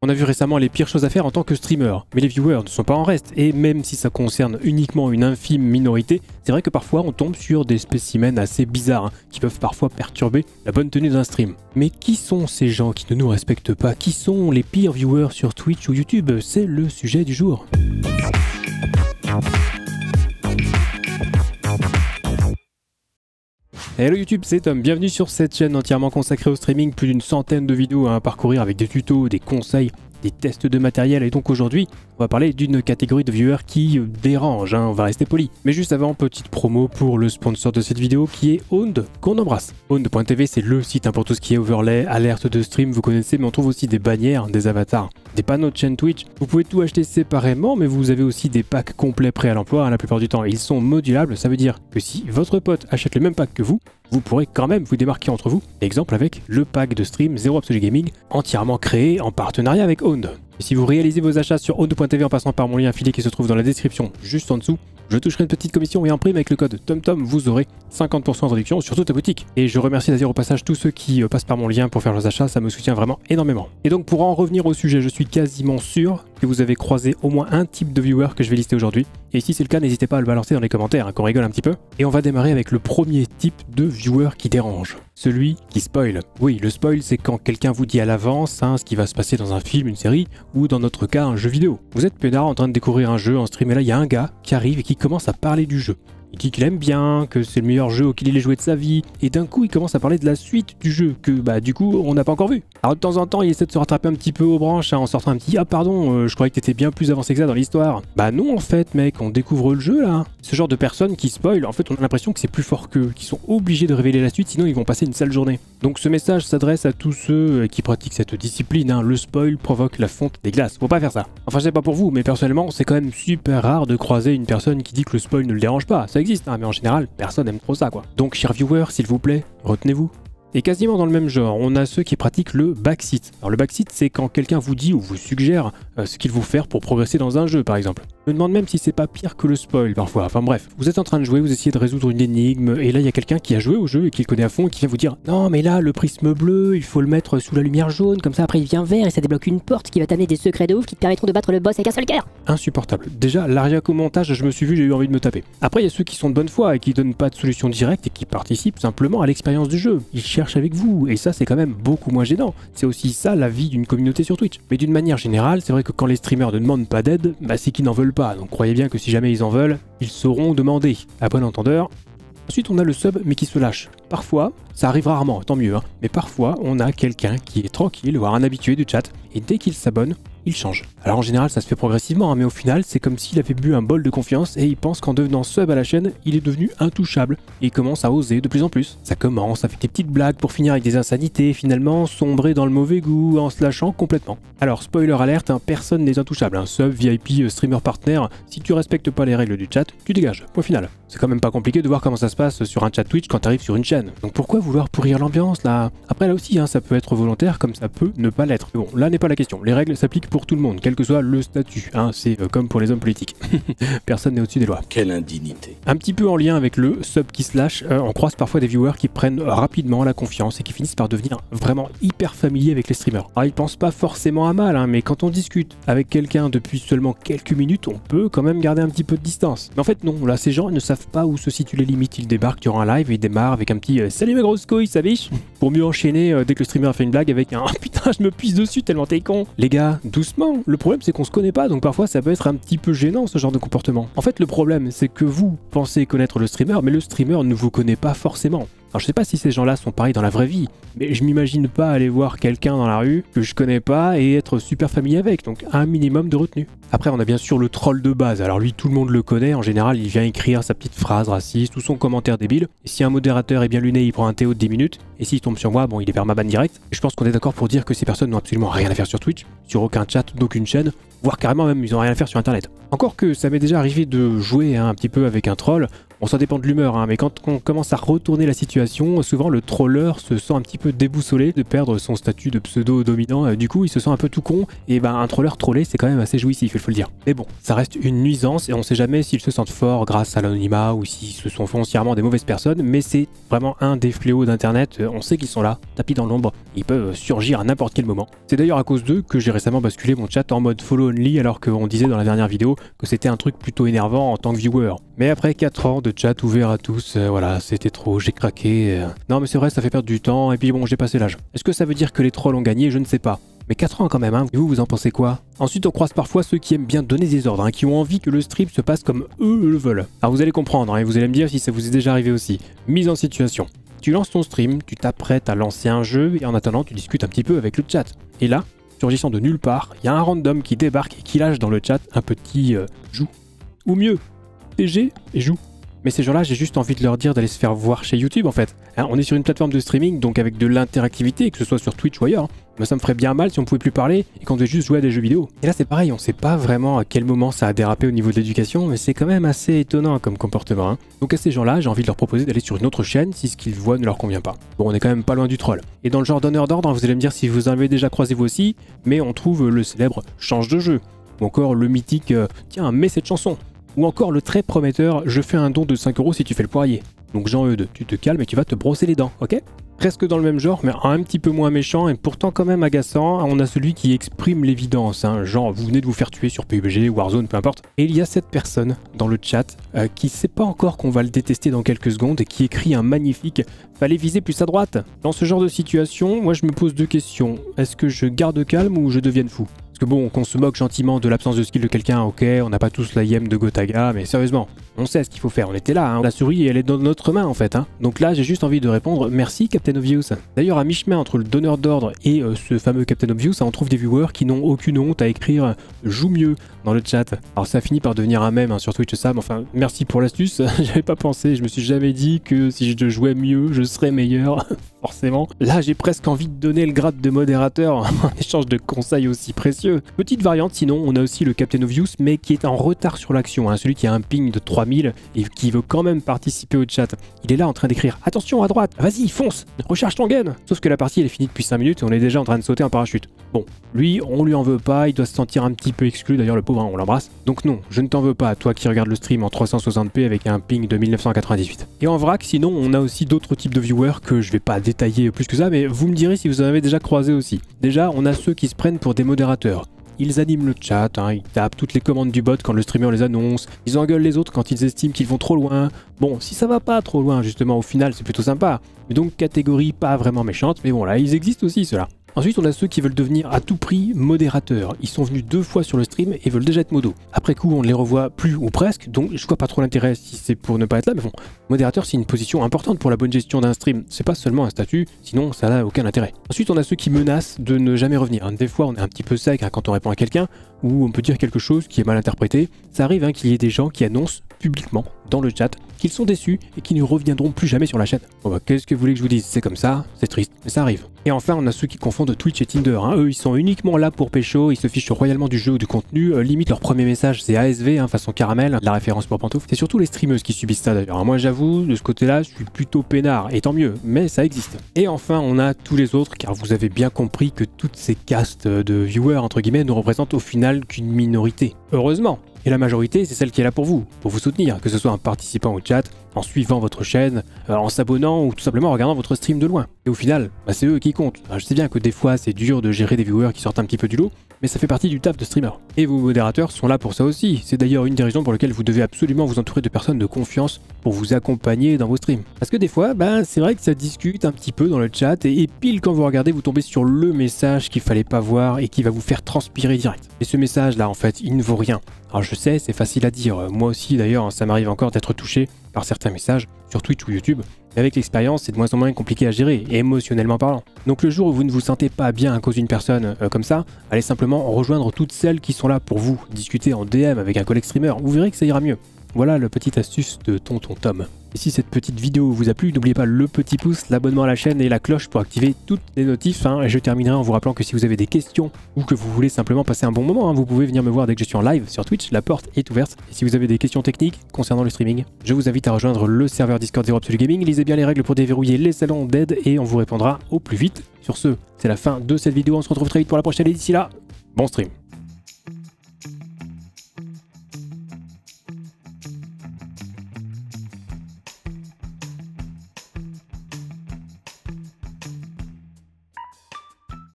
On a vu récemment les pires choses à faire en tant que streamer, mais les viewers ne sont pas en reste, et même si ça concerne uniquement une infime minorité, c'est vrai que parfois on tombe sur des spécimens assez bizarres, qui peuvent parfois perturber la bonne tenue d'un stream. Mais qui sont ces gens qui ne nous respectent pas? Qui sont les pires viewers sur Twitch ou YouTube? C'est le sujet du jour. Hello YouTube, c'est Tom, bienvenue sur cette chaîne entièrement consacrée au streaming, plus d'une centaine de vidéos à parcourir avec des tutos, des conseils, des tests de matériel, et donc aujourd'hui on va parler d'une catégorie de viewers qui dérange, on va rester poli. Mais juste avant, petite promo pour le sponsor de cette vidéo qui est Owned, qu'on embrasse. Owned.tv, c'est le site pour tout ce qui est overlay, alerte de stream, vous connaissez, mais on trouve aussi des bannières, des avatars, des panneaux de chaîne Twitch. Vous pouvez tout acheter séparément, mais vous avez aussi des packs complets prêts à l'emploi, la plupart du temps ils sont modulables, ça veut dire que si votre pote achète le même pack que vous pourrez quand même vous démarquer entre vous. Exemple avec le pack de stream Zero Absolute Gaming, entièrement créé en partenariat avec Owned. Et si vous réalisez vos achats sur Owned.tv en passant par mon lien affilié qui se trouve dans la description juste en dessous, je toucherai une petite commission et en prime avec le code TOMTOM, vous aurez 50% de réduction sur toute la boutique. Et je remercie d'ailleurs au passage tous ceux qui passent par mon lien pour faire leurs achats, ça me soutient vraiment énormément. Et donc pour en revenir au sujet, je suis quasiment sûr que vous avez croisé au moins un type de viewer que je vais lister aujourd'hui. Et si c'est le cas, n'hésitez pas à le balancer dans les commentaires, qu'on rigole un petit peu. Et on va démarrer avec le premier type de viewer qui dérange. Celui qui spoil. Oui, le spoil, c'est quand quelqu'un vous dit à l'avance ce qui va se passer dans un film, une série, ou dans notre cas, un jeu vidéo. Vous êtes peinard en train de découvrir un jeu en stream, et là, il y a un gars qui arrive et qui commence à parler du jeu. Il dit qu'il aime bien, que c'est le meilleur jeu auquel il ait joué de sa vie, et d'un coup il commence à parler de la suite du jeu, que du coup on n'a pas encore vu. Alors de temps en temps il essaie de se rattraper un petit peu aux branches en sortant un petit « Ah pardon, je croyais que t'étais bien plus avancé que ça dans l'histoire ». Bah non en fait mec, on découvre le jeu là. Ce genre de personnes qui spoil, en fait on a l'impression que c'est plus fort qu'eux, qui sont obligés de révéler la suite sinon ils vont passer une sale journée. Donc ce message s'adresse à tous ceux qui pratiquent cette discipline, le spoil provoque la fonte des glaces, faut pas faire ça. Enfin je sais pas pour vous, mais personnellement c'est quand même super rare de croiser une personne qui dit que le spoil ne le dérange pas, ça existe mais en général personne n'aime trop ça quoi. Donc chers viewers, s'il vous plaît, retenez-vous. Et quasiment dans le même genre, on a ceux qui pratiquent le backseat. Alors le backseat, c'est quand quelqu'un vous dit ou vous suggère ce qu'il faut faire pour progresser dans un jeu par exemple. Je me demande même si c'est pas pire que le spoil parfois. Enfin bref, vous êtes en train de jouer, vous essayez de résoudre une énigme, et là il y a quelqu'un qui a joué au jeu et qui le connaît à fond et qui vient vous dire « Non mais là le prisme bleu, il faut le mettre sous la lumière jaune, comme ça après il vient vert et ça débloque une porte qui va t'amener des secrets de ouf qui te permettront de battre le boss avec un seul cœur !» Insupportable. Déjà, l'arrière au montage, je me suis vu, j'ai eu envie de me taper. Après il y a ceux qui sont de bonne foi et qui donnent pas de solution directe et qui participent simplement à l'expérience du jeu. Ils cherchent avec vous, et ça c'est quand même beaucoup moins gênant. C'est aussi ça la vie d'une communauté sur Twitch. Mais d'une manière générale, c'est vrai que quand les streamers ne demandent pas d'aide, c'est qu'ils n'en veulent pas. Donc croyez bien que si jamais ils en veulent, ils sauront demander. À bon entendeur. Ensuite on a le sub mais qui se lâche. Parfois, ça arrive rarement, tant mieux, mais parfois on a quelqu'un qui est tranquille, voire un habitué du chat, et dès qu'il s'abonne, il change. Alors en général ça se fait progressivement, mais au final c'est comme s'il avait bu un bol de confiance et il pense qu'en devenant sub à la chaîne, il est devenu intouchable. Et il commence à oser de plus en plus. Ça commence avec des petites blagues pour finir avec des insanités, finalement sombrer dans le mauvais goût en se lâchant complètement. Alors spoiler alerte, personne n'est intouchable, sub, VIP, streamer partner, si tu respectes pas les règles du chat, tu dégages, au final. C'est quand même pas compliqué de voir comment ça se passe sur un chat Twitch quand t'arrives sur une chaîne. Donc pourquoi vouloir pourrir l'ambiance là? Après là aussi, ça peut être volontaire comme ça peut ne pas l'être. Bon, là n'est pas la question, les règles s'appliquent pour tout le monde, quel que soit le statut, c'est comme pour les hommes politiques. Personne n'est au-dessus des lois. Quelle indignité. Un petit peu en lien avec le sub qui se lâche, on croise parfois des viewers qui prennent rapidement la confiance et qui finissent par devenir vraiment hyper familiers avec les streamers. Alors ils pensent pas forcément à mal, mais quand on discute avec quelqu'un depuis seulement quelques minutes, on peut quand même garder un petit peu de distance. Mais en fait non, là ces gens ne savent pas où se situent les limites, ils débarquent durant un live et ils démarrent avec un petit salut mes grosses couilles, ça biche, pour mieux enchaîner dès que le streamer a fait une blague avec un putain je me pisse dessus tellement t'es con. Les gars, doucement, le problème c'est qu'on se connaît pas, donc parfois ça peut être un petit peu gênant ce genre de comportement. En fait le problème c'est que vous pensez connaître le streamer, mais le streamer ne vous connaît pas forcément. Alors je sais pas si ces gens-là sont pareils dans la vraie vie, mais je m'imagine pas aller voir quelqu'un dans la rue que je connais pas et être super familier avec, donc un minimum de retenue. Après on a bien sûr le troll de base, alors lui tout le monde le connaît, en général il vient écrire sa petite phrase raciste ou son commentaire débile, et si un modérateur est bien luné il prend un TO de 10 minutes, et s'il tombe sur moi, bon il est permaban direct. Et je pense qu'on est d'accord pour dire que ces personnes n'ont absolument rien à faire sur Twitch, sur aucun chat d'aucune chaîne, voire carrément même ils ont rien à faire sur internet. Encore que ça m'est déjà arrivé de jouer un petit peu avec un troll, Bon, ça dépend de l'humeur, hein, mais quand on commence à retourner la situation, souvent le troller se sent un petit peu déboussolé de perdre son statut de pseudo-dominant. Du coup, il se sent un peu tout con, et ben un troller trollé, c'est quand même assez jouissif, il faut le dire. Mais bon, ça reste une nuisance, et on sait jamais s'ils se sentent forts grâce à l'anonymat, ou s'ils se sont foncièrement des mauvaises personnes, mais c'est vraiment un des fléaux d'internet. On sait qu'ils sont là, tapis dans l'ombre, ils peuvent surgir à n'importe quel moment. C'est d'ailleurs à cause d'eux que j'ai récemment basculé mon chat en mode follow only, alors qu'on disait dans la dernière vidéo que c'était un truc plutôt énervant en tant que viewer. Mais après 4 ans de chat ouvert à tous, voilà, c'était trop, j'ai craqué. Non mais c'est vrai, ça fait perdre du temps, et puis bon, j'ai passé l'âge. Est-ce que ça veut dire que les trolls ont gagné? Je ne sais pas. Mais 4 ans quand même, hein. Vous en pensez quoi? Ensuite, on croise parfois ceux qui aiment bien donner des ordres, hein, qui ont envie que le stream se passe comme eux le veulent. Alors vous allez comprendre, hein, et vous allez me dire si ça vous est déjà arrivé aussi. Mise en situation. Tu lances ton stream, tu t'apprêtes à lancer un jeu, et en attendant, tu discutes un petit peu avec le chat. Et là, surgissant de nulle part, il y a un random qui débarque et qui lâche dans le chat un petit joue. Ou mieux, TG et joue. Mais ces gens-là, j'ai juste envie de leur dire d'aller se faire voir chez YouTube en fait. Hein, on est sur une plateforme de streaming, donc avec de l'interactivité, que ce soit sur Twitch ou ailleurs. Mais ça me ferait bien mal si on pouvait plus parler et qu'on devait juste jouer à des jeux vidéo. Et là c'est pareil, on sait pas vraiment à quel moment ça a dérapé au niveau de l'éducation, mais c'est quand même assez étonnant comme comportement. Hein. Donc à ces gens-là, j'ai envie de leur proposer d'aller sur une autre chaîne si ce qu'ils voient ne leur convient pas. Bon, on est quand même pas loin du troll. Et dans le genre donneur d'ordre, vous allez me dire si vous en avez déjà croisé vous aussi, mais on trouve le célèbre change de jeu. Ou encore le mythique tiens, mets cette chanson. Ou encore le très prometteur, je fais un don de 5 € si tu fais le poirier. Donc Jean-Eudes, tu te calmes et tu vas te brosser les dents, ok? Presque dans le même genre, mais un petit peu moins méchant et pourtant quand même agaçant, on a celui qui exprime l'évidence, hein, genre vous venez de vous faire tuer sur PUBG, Warzone, peu importe. Et il y a cette personne dans le chat qui sait pas encore qu'on va le détester dans quelques secondes et qui écrit un magnifique « Fallait viser plus à droite ». Dans ce genre de situation, moi je me pose deux questions. Est-ce que je garde calme ou je devienne fou? Parce que bon, qu'on se moque gentiment de l'absence de skill de quelqu'un, ok, on n'a pas tous la yem de Gotaga, mais sérieusement, on sait ce qu'il faut faire, on était là, hein. La souris elle est dans notre main en fait, hein. Donc là j'ai juste envie de répondre merci Captain Obvious. D'ailleurs à mi-chemin entre le donneur d'ordre et ce fameux Captain Obvious, on trouve des viewers qui n'ont aucune honte à écrire joue mieux dans le chat. Alors ça finit par devenir un mème hein, sur Twitch ça, mais enfin merci pour l'astuce, j'avais pas pensé, je me suis jamais dit que si je jouais mieux, je serais meilleur. Forcément. Là, j'ai presque envie de donner le grade de modérateur en échange de conseils aussi précieux. Petite variante, sinon, on a aussi le Captain Obvious, mais qui est en retard sur l'action, hein, celui qui a un ping de 3000 et qui veut quand même participer au chat. Il est là en train d'écrire « Attention à droite, vas-y, fonce, recharge ton gun !» Sauf que la partie, elle est finie depuis 5 minutes et on est déjà en train de sauter en parachute. Bon, lui, on lui en veut pas, il doit se sentir un petit peu exclu, d'ailleurs le pauvre, hein, on l'embrasse. Donc non, je ne t'en veux pas, toi qui regardes le stream en 360p avec un ping de 1998. Et en vrac, sinon, on a aussi d'autres types de viewers que je vais pas détailler plus que ça, mais vous me direz si vous en avez déjà croisé aussi. Déjà, on a ceux qui se prennent pour des modérateurs. Ils animent le chat, hein, ils tapent toutes les commandes du bot quand le streamer les annonce, ils engueulent les autres quand ils estiment qu'ils vont trop loin. Bon, si ça va pas trop loin, justement, au final, c'est plutôt sympa. Mais donc, catégorie pas vraiment méchante, mais bon, là, ils existent aussi, ceux-là. Ensuite, on a ceux qui veulent devenir à tout prix modérateurs. Ils sont venus 2 fois sur le stream et veulent déjà être modo. Après coup, on ne les revoit plus ou presque, donc je vois pas trop l'intérêt si c'est pour ne pas être là, mais bon, modérateur, c'est une position importante pour la bonne gestion d'un stream. C'est pas seulement un statut, sinon ça n'a aucun intérêt. Ensuite, on a ceux qui menacent de ne jamais revenir. Des fois, on est un petit peu sec hein, quand on répond à quelqu'un, ou on peut dire quelque chose qui est mal interprété. Ça arrive hein, qu'il y ait des gens qui annoncent publiquement dans le chat qu'ils sont déçus et qu'ils ne reviendront plus jamais sur la chaîne. Bon bah qu'est-ce que vous voulez que je vous dise? C'est comme ça, c'est triste, mais ça arrive. Et enfin on a ceux qui confondent Twitch et Tinder, hein. Eux ils sont uniquement là pour pécho, ils se fichent royalement du jeu ou du contenu, limite leur premier message c'est ASV, hein, façon caramel, la référence pour pantoufle. C'est surtout les streameuses qui subissent ça d'ailleurs. Moi j'avoue, de ce côté-là je suis plutôt peinard, et tant mieux, mais ça existe. Et enfin on a tous les autres, car vous avez bien compris que toutes ces castes de viewers entre guillemets ne représentent au final qu'une minorité. Heureusement. Et la majorité, c'est celle qui est là pour vous soutenir, que ce soit en participant au chat, en suivant votre chaîne, en s'abonnant ou tout simplement en regardant votre stream de loin. Et au final, bah, c'est eux qui comptent. Alors, je sais bien que des fois, c'est dur de gérer des viewers qui sortent un petit peu du lot, mais ça fait partie du taf de streamer. Et vos modérateurs sont là pour ça aussi. C'est d'ailleurs une des raisons pour lesquelles vous devez absolument vous entourer de personnes de confiance pour vous accompagner dans vos streams. Parce que des fois, bah, c'est vrai que ça discute un petit peu dans le chat et pile quand vous regardez, vous tombez sur le message qu'il fallait pas voir et qui va vous faire transpirer direct. Et ce message-là, en fait, il ne vaut rien. Alors je sais, c'est facile à dire. Moi aussi, d'ailleurs, ça m'arrive encore d'être touché par certains messages sur Twitch ou YouTube. Mais avec l'expérience, c'est de moins en moins compliqué à gérer, émotionnellement parlant. Donc le jour où vous ne vous sentez pas bien à cause d'une personne comme ça, allez simplement rejoindre toutes celles qui sont là pour vous, discuter en DM avec un collègue streamer, vous verrez que ça ira mieux. Voilà la petite astuce de Tonton Tom. Et si cette petite vidéo vous a plu, n'oubliez pas le petit pouce, l'abonnement à la chaîne et la cloche pour activer toutes les notifs. Et je terminerai en vous rappelant que si vous avez des questions ou que vous voulez simplement passer un bon moment, vous pouvez venir me voir dès que je suis en live sur Twitch, la porte est ouverte. Et si vous avez des questions techniques concernant le streaming, je vous invite à rejoindre le serveur Discord Zero Absolu Gaming. Lisez bien les règles pour déverrouiller les salons d'aide et on vous répondra au plus vite. Sur ce, c'est la fin de cette vidéo, on se retrouve très vite pour la prochaine et d'ici là, bon stream.